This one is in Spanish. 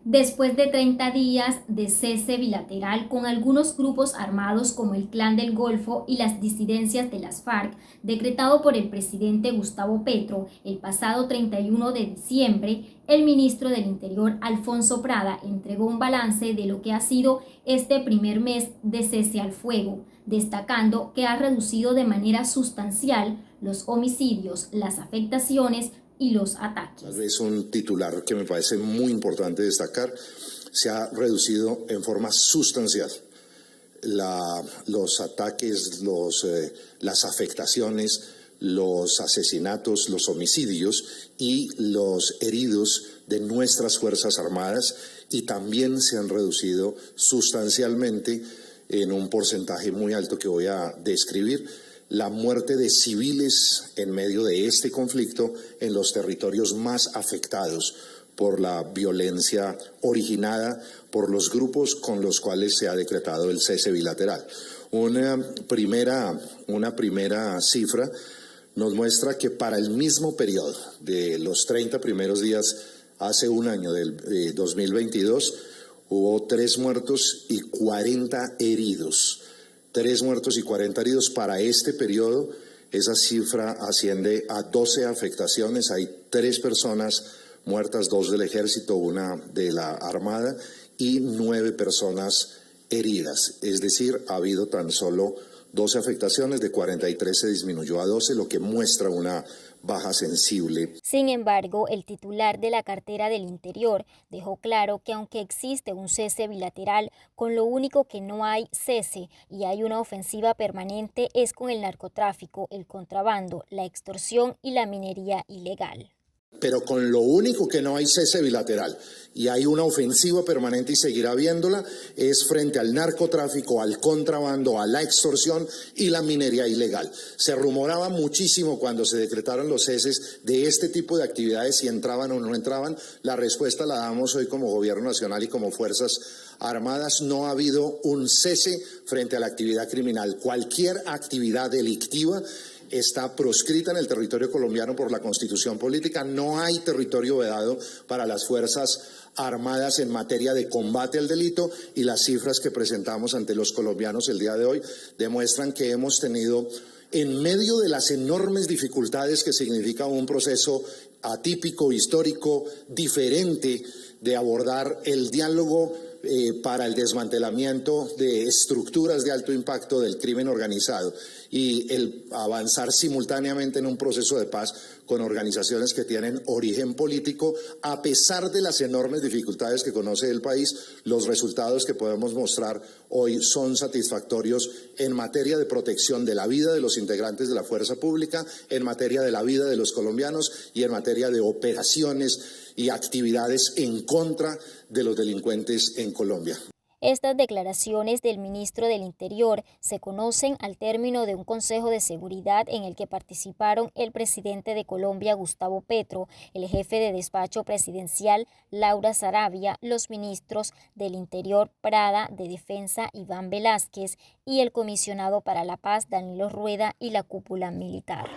Después de 30 días de cese bilateral con algunos grupos armados como el Clan del Golfo y las disidencias de las FARC, decretado por el presidente Gustavo Petro el pasado 31 de diciembre, el ministro del Interior, Alfonso Prada, entregó un balance de lo que ha sido este primer mes de cese al fuego, destacando que ha reducido de manera sustancial los homicidios, las afectaciones y los ataques. Es un titular que me parece muy importante destacar. Se ha reducido en forma sustancial los ataques, las afectaciones, los asesinatos, los homicidios y los heridos de nuestras Fuerzas Armadas, y también se han reducido sustancialmente en un porcentaje muy alto que voy a describir la muerte de civiles en medio de este conflicto en los territorios más afectados por la violencia originada por los grupos con los cuales se ha decretado el cese bilateral. Una primera cifra nos muestra que para el mismo periodo de los 30 primeros días hace un año del 2022 hubo 3 muertos y 40 heridos. 3 muertos y 40 heridos. Para este periodo, esa cifra asciende a 12 afectaciones. Hay 3 personas muertas, 2 del Ejército, 1 de la Armada, y 9 personas heridas. Es decir, ha habido tan solo 12 afectaciones, de 43 se disminuyó a 12, lo que muestra una baja sensible. Sin embargo, el titular de la cartera del Interior dejó claro que aunque existe un cese bilateral, con lo único que no hay cese y hay una ofensiva permanente es con el narcotráfico, el contrabando, la extorsión y la minería ilegal. Pero con lo único que no hay cese bilateral y hay una ofensiva permanente y seguirá habiéndola es frente al narcotráfico, al contrabando, a la extorsión y la minería ilegal. Se rumoraba muchísimo cuando se decretaron los ceses de este tipo de actividades, si entraban o no entraban. La respuesta la damos hoy como Gobierno Nacional y como Fuerzas Armadas. No ha habido un cese frente a la actividad criminal. Cualquier actividad delictiva está proscrita en el territorio colombiano por la Constitución Política. No hay territorio vedado para las Fuerzas Armadas en materia de combate al delito, y las cifras que presentamos ante los colombianos el día de hoy demuestran que hemos tenido, en medio de las enormes dificultades que significa un proceso atípico, histórico, diferente de abordar el diálogo para el desmantelamiento de estructuras de alto impacto del crimen organizado y el avanzar simultáneamente en un proceso de paz con organizaciones que tienen origen político. A pesar de las enormes dificultades que conoce el país, los resultados que podemos mostrar hoy son satisfactorios en materia de protección de la vida de los integrantes de la fuerza pública, en materia de la vida de los colombianos y en materia de operaciones y actividades en contra de los delincuentes en Colombia. Estas declaraciones del ministro del Interior se conocen al término de un Consejo de Seguridad en el que participaron el presidente de Colombia, Gustavo Petro, el jefe de despacho presidencial, Laura Saravia, los ministros del Interior, Prada, de Defensa, Iván Velázquez, y el comisionado para la paz, Danilo Rueda, y la cúpula militar.